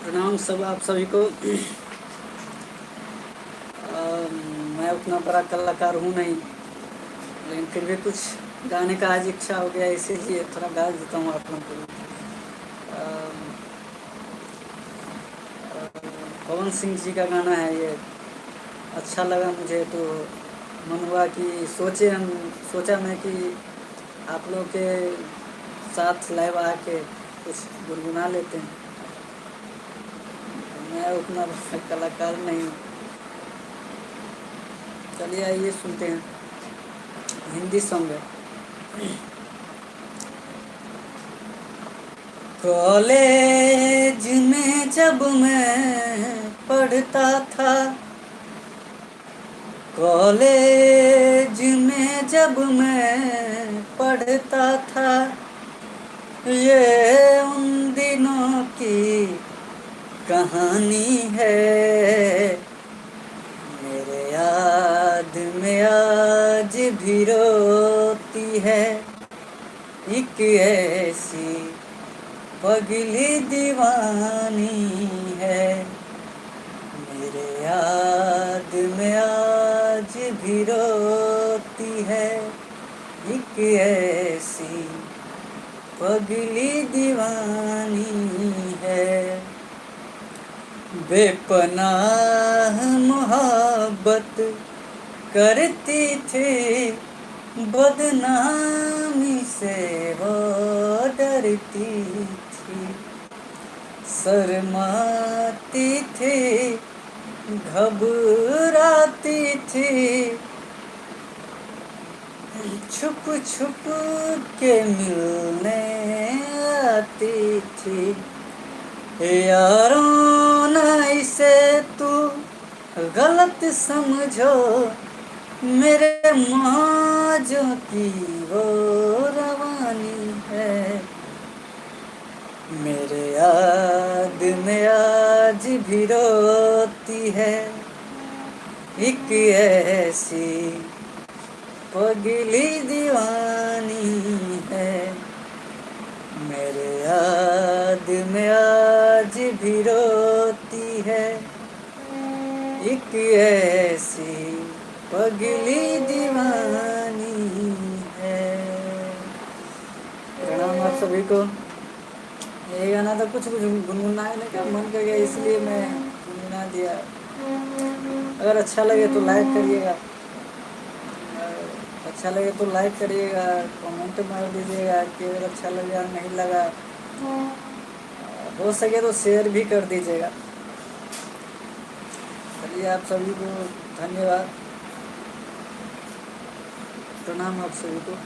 प्रणाम सब आप सभी को। मैं उतना बड़ा कलाकार हूँ नहीं, लेकिन फिर भी कुछ गाने का आज इच्छा हो गया, इसीलिए थोड़ा गा देता हूँ आप लोगों को। अम, पवन सिंह जी का गाना है ये। अच्छा लगा मुझे तो मन हुआ कि सोचा मैं कि आप लोग के साथ लाइव आके कुछ गुनगुना लेते हैं। मैं उतना बड़ा कलाकार नहीं हूँ। चलिए आइए सुनते हैं। हिंदी सॉन्ग है। कॉलेज में जब मैं पढ़ता था, कॉलेज में जब मैं पढ़ता था, ये उन दिनों की कहानी है। मेरे याद में आज भी रोती है एक ऐसी पगली दीवानी है। मेरे याद में आज भी रोती है एक ऐसी पगली दीवानी है। बेपनाह मोहब्बत करती थी, बदनामी से वो डरती थी। शर्माती थी, घबराती थी, छुप छुप के मिलने आती थी। यारों ना इसे तू गलत समझो, मेरे मौजों की वो रवानी है। मेरे याद में आज भी रोती है एक ऐसी पगली दीवानी है। मेरे याद में आज भी रोती है एक ऐसी पगली दीवानी है। प्रणाम आप सभी को। ये गाना तो कुछ गुनगुनाने का मन कर गया, इसलिए मैं गुनगुना दिया। अगर अच्छा लगे तो लाइक करिएगा, अच्छा लगे तो लाइक करिएगा, कमेंट मार दीजिएगा कि अगर अच्छा लगा नहीं लगा, हो सके तो शेयर भी कर दीजिएगा। चलिए आप सभी को धन्यवाद। प्रणाम आप सभी को।